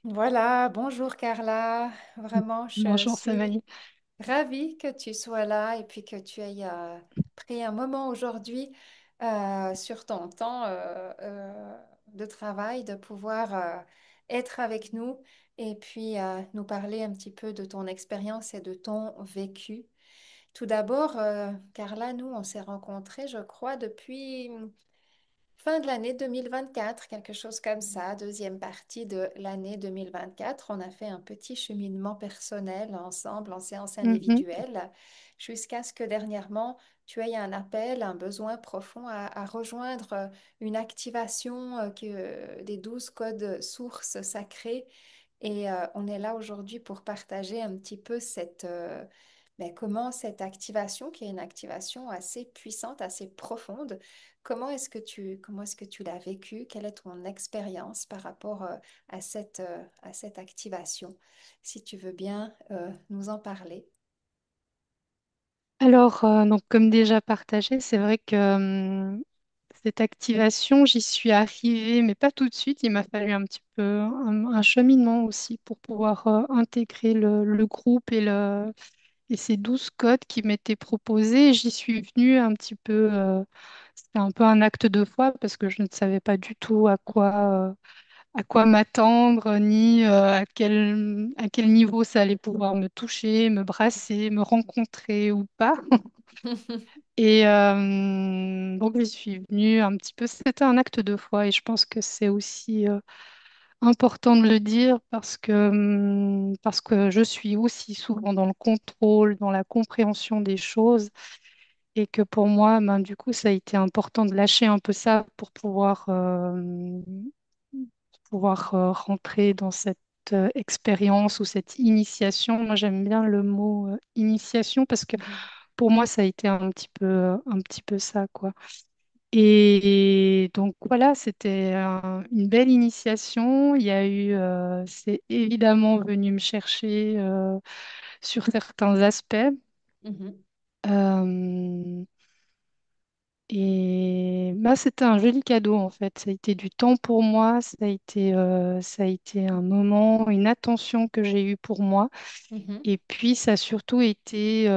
Voilà, bonjour Carla. Vraiment, je Bonjour suis Savani. ravie que tu sois là et puis que tu aies pris un moment aujourd'hui sur ton temps de travail de pouvoir être avec nous et puis nous parler un petit peu de ton expérience et de ton vécu. Tout d'abord, Carla, nous, on s'est rencontrés, je crois, depuis fin de l'année 2024, quelque chose comme ça, deuxième partie de l'année 2024. On a fait un petit cheminement personnel ensemble en séance Mhm. individuelle jusqu'à ce que dernièrement, tu aies un appel, un besoin profond à rejoindre une activation des 12 codes sources sacrés. Et on est là aujourd'hui pour partager un petit peu comment cette activation, qui est une activation assez puissante, assez profonde, comment est-ce que tu l'as vécu? Quelle est ton expérience par rapport à cette activation? Si tu veux bien nous en parler. Alors, donc comme déjà partagé, c'est vrai que cette activation, j'y suis arrivée, mais pas tout de suite. Il m'a fallu un petit peu un cheminement aussi pour pouvoir intégrer le groupe et ces 12 codes qui m'étaient proposés. J'y suis venue un petit peu, c'était un peu un acte de foi parce que je ne savais pas du tout à quoi m'attendre, ni à quel niveau ça allait pouvoir me toucher, me brasser, me rencontrer ou pas. Et donc, je suis venue un petit peu, c'était un acte de foi et je pense que c'est aussi important de le dire parce que je suis aussi souvent dans le contrôle, dans la compréhension des choses et que pour moi, ben, du coup, ça a été important de lâcher un peu ça pour pouvoir rentrer dans cette expérience ou cette initiation. Moi, j'aime bien le mot initiation parce que Mhm, pour moi, ça a été un petit peu ça, quoi. Et donc voilà, c'était une belle initiation. Il y a eu, c'est évidemment venu me chercher sur certains aspects. mhm, Euh, et bah, c'était un joli cadeau en fait. Ça a été du temps pour moi, ça a été un moment, une attention que j'ai eue pour moi. mhm, Et puis ça a surtout été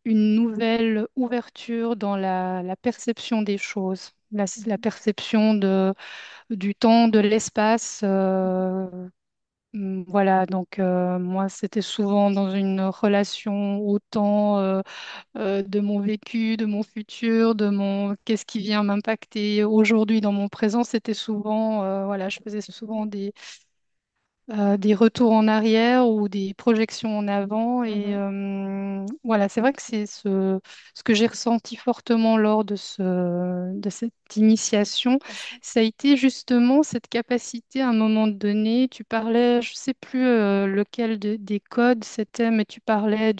une nouvelle ouverture dans la perception des choses, la mhm, perception du temps, de l'espace. Voilà, donc moi, c'était souvent dans une relation au temps de mon vécu, de mon futur, de mon qu'est-ce qui vient m'impacter aujourd'hui dans mon présent. C'était souvent, voilà, je faisais souvent des retours en arrière ou des projections en avant. Et mhm. voilà, c'est vrai que ce que j'ai ressenti fortement lors de cette initiation, Passé. ça a été justement cette capacité à un moment donné. Tu parlais, je ne sais plus lequel des codes c'était, mais tu parlais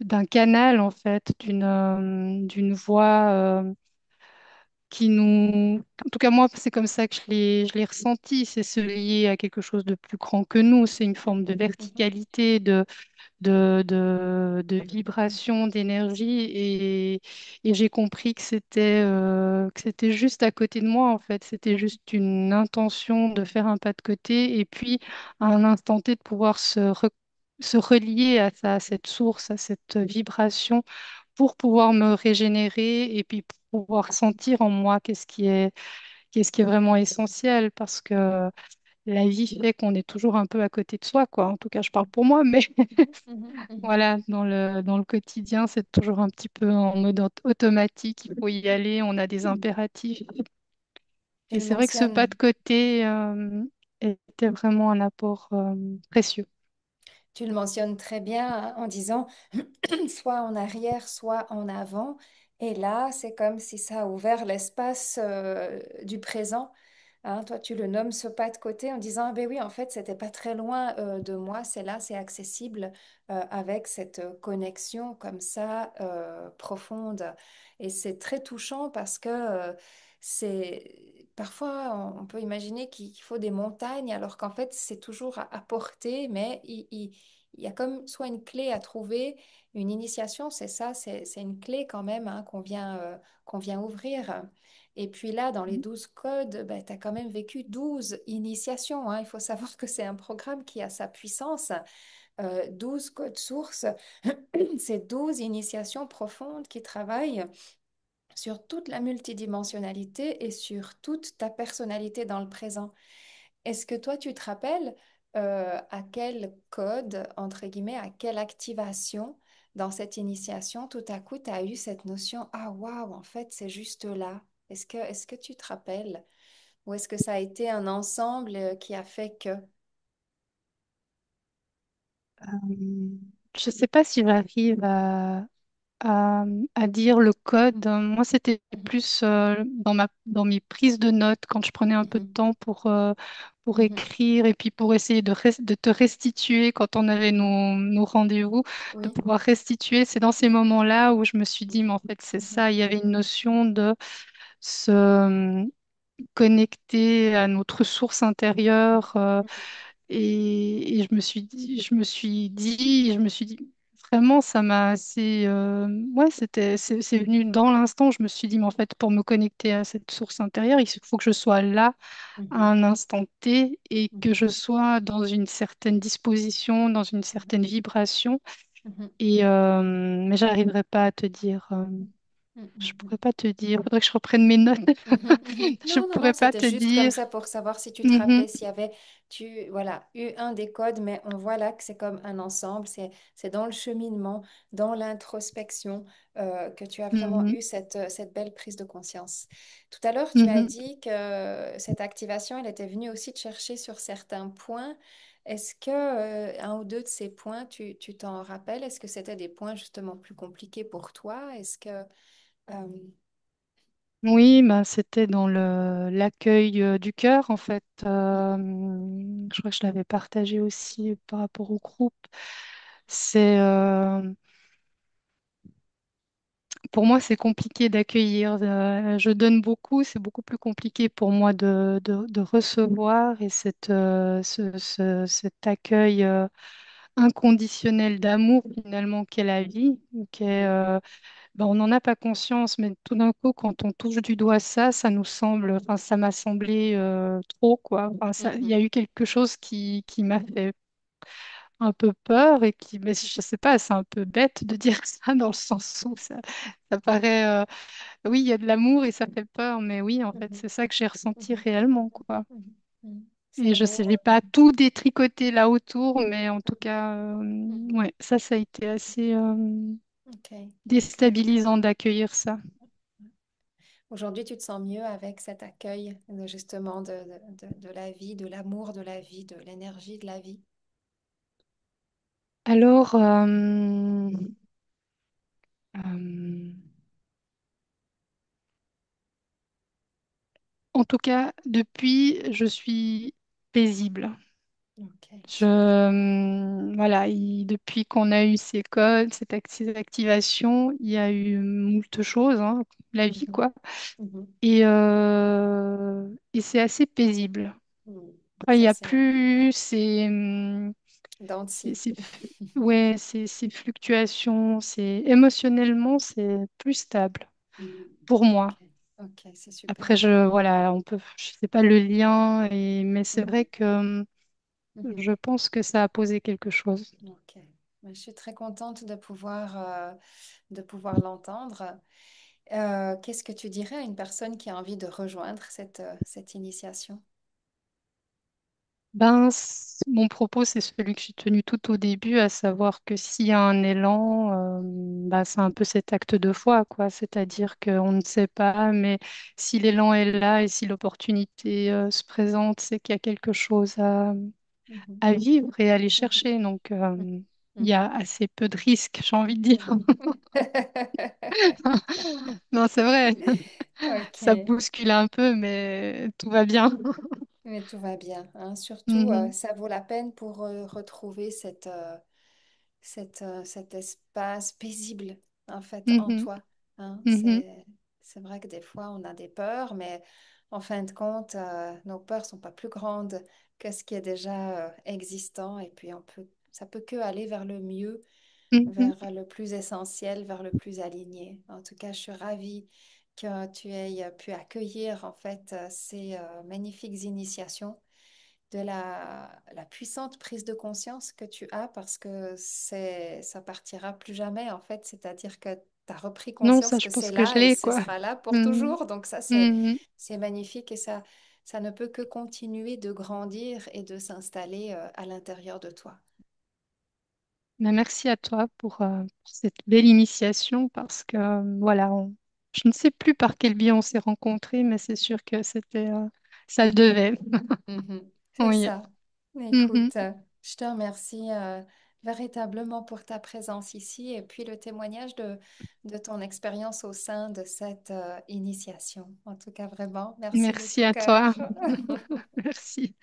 d'un canal en fait, d'une voix. Qui nous... En tout cas, moi, c'est comme ça que je l'ai ressenti. C'est se lier à quelque chose de plus grand que nous. C'est une forme de Mhm, verticalité, de vibration, d'énergie. Et j'ai compris que c'était juste à côté de moi, en fait. C'était juste une intention de faire un pas de côté. Et puis, à un instant T, de pouvoir se relier à ça, à cette source, à cette vibration pour pouvoir me régénérer et puis pour pouvoir sentir en moi qu'est-ce qui est vraiment essentiel parce que la vie fait qu'on est toujours un peu à côté de soi, quoi. En tout cas, je parle pour moi, mais mhm, mhm. voilà, dans le quotidien, c'est toujours un petit peu en mode automatique. Il faut y aller, on a des impératifs. Tu Et le c'est vrai que ce pas mentionnes. de côté était vraiment un apport précieux. Tu le mentionnes très bien en disant soit en arrière, soit en avant. Et là, c'est comme si ça a ouvert l'espace du présent. Hein, toi, tu le nommes ce pas de côté en disant, ah ben oui, en fait, c'était pas très loin de moi, c'est là, c'est accessible avec cette connexion comme ça profonde. Et c'est très touchant parce que c'est parfois on peut imaginer qu'il faut des montagnes alors qu'en fait c'est toujours à portée, mais il y a comme soit une clé à trouver, une initiation, c'est ça, c'est une clé quand même hein, qu'on vient ouvrir. Et puis là, dans les 12 codes, ben, tu as quand même vécu 12 initiations, hein. Il faut savoir que c'est un programme qui a sa puissance. 12 codes sources, c'est 12 initiations profondes qui travaillent sur toute la multidimensionnalité et sur toute ta personnalité dans le présent. Est-ce que toi, tu te rappelles à quel code, entre guillemets, à quelle activation dans cette initiation, tout à coup, tu as eu cette notion, ah waouh, en fait, c'est juste là. Est-ce que tu te rappelles? Ou est-ce que ça a été un ensemble qui a fait que... Je ne sais pas si j'arrive à, à dire le code. Moi, c'était Mhm, plus dans mes prises de notes, quand je prenais un peu de mhm, temps pour mhm, écrire et puis pour essayer de te restituer quand on avait mhm. nos rendez-vous, de Oui. pouvoir restituer. C'est dans ces moments-là où je me suis dit, mais en fait, c'est Mhm, ça. Il y avait une notion de se connecter à notre source mhm, intérieure. Et je me suis dit, vraiment, ça m'a assez, ouais, c'est venu dans l'instant. Je me suis dit, mais en fait, pour me connecter à cette source intérieure, il faut que je sois là à mhm, un instant T et que mhm, je sois dans une certaine disposition, dans une mhm, certaine vibration. mhm, Et, mais j'arriverai pas à te dire, mhm, je mhm. pourrais pas te dire, faudrait que je reprenne mes notes. Mhm, mhm. Je Non, non, non, pourrais pas c'était te juste comme dire. ça pour savoir si tu te Mhm, rappelais s'il y avait, voilà, eu un des codes, mais on voit là que c'est comme un ensemble, c'est dans le cheminement, dans l'introspection, que tu as vraiment mhm, eu cette belle prise de conscience. Tout à l'heure, tu as mhm. dit que cette activation, elle était venue aussi te chercher sur certains points. Est-ce que un ou deux de ces points, tu t'en rappelles? Est-ce que c'était des points justement plus compliqués pour toi? Est-ce que... euh, Oui, bah, c'était dans l'accueil du cœur, en fait. mhm, Je crois que je l'avais partagé aussi par rapport au groupe. C'est, pour moi, c'est compliqué d'accueillir. Je donne beaucoup, c'est beaucoup plus compliqué pour moi de recevoir et cet accueil inconditionnel d'amour finalement qu'est la vie, mhm, ben, on n'en a pas conscience, mais tout d'un coup, quand on touche du doigt ça, ça nous semble, enfin, ça m'a semblé trop, quoi. Enfin, il y mhm. a eu quelque chose qui m'a fait un peu peur et qui, mais je sais pas, c'est un peu bête de dire ça dans le sens où ça paraît, oui, il y a de l'amour et ça fait peur, mais oui, en fait, Mhm, c'est ça que j'ai ressenti mhm, réellement, quoi. mhm, mhm. C'est Et je sais, beau. j'ai pas tout détricoté là autour, mais en tout Mhm, cas, mhm. ouais, ça a été assez Ok, ok. déstabilisant d'accueillir ça. Aujourd'hui, tu te sens mieux avec cet accueil justement de la vie, de l'amour de la vie, de l'énergie de la vie. Alors, euh, en tout cas, depuis, je suis paisible. Ok, super. Voilà, depuis qu'on a eu ces codes, ces activations, il y a eu moult choses, hein, la vie, Mhm, quoi. mhm, Et c'est assez paisible. mhm. Enfin, il n'y Ça, a c'est plus dents de scie. ouais, ces fluctuations, émotionnellement, c'est plus stable Mhm. pour Ok, moi. ok, c'est Après, super. voilà, je sais pas le lien, mais c'est vrai Mhm, que mhm. je pense que ça a posé quelque chose. Ok. Je suis très contente de pouvoir l'entendre. Qu'est-ce que tu dirais à une personne qui a envie de rejoindre cette initiation? Ben, mon propos, c'est celui que j'ai tenu tout au début, à savoir que s'il y a un élan, bah, c'est un peu cet acte de foi, quoi. C'est-à-dire qu'on ne sait pas, mais si l'élan est là et si l'opportunité se présente, c'est qu'il y a quelque chose Mhm, à vivre et à aller mhm, chercher. Donc, mhm, il y a mhm, assez peu de risques, j'ai envie de dire. mhm. Non, c'est vrai, ça Ok, bouscule un peu, mais tout va bien. mais tout va bien, hein. Surtout, Mhm, ça vaut la peine pour retrouver cet espace paisible, en fait, en mhm, toi, hein. mhm, C'est vrai que des fois, on a des peurs, mais en fin de compte, nos peurs sont pas plus grandes que ce qui est déjà existant. Et puis, ça peut que aller vers le mieux, mhm, vers le plus essentiel, vers le plus aligné. En tout cas, je suis ravie que tu aies pu accueillir en fait ces magnifiques initiations, de la puissante prise de conscience que tu as parce que ça partira plus jamais en fait, c'est-à-dire que tu as repris Non, conscience ça, que je c'est pense que je là et l'ai, ce quoi. sera là pour Mhm. toujours. Donc ça, Mhm. c'est magnifique et ça ne peut que continuer de grandir et de s'installer à l'intérieur de toi. Mais merci à toi pour cette belle initiation parce que, voilà, je ne sais plus par quel biais on s'est rencontrés, mais c'est sûr que ça le devait. Mhm. C'est Oui. ça. Mhm. Écoute, je te remercie véritablement pour ta présence ici et puis le témoignage de ton expérience au sein de cette initiation. En tout cas, vraiment, merci de Merci tout à cœur. toi. Merci.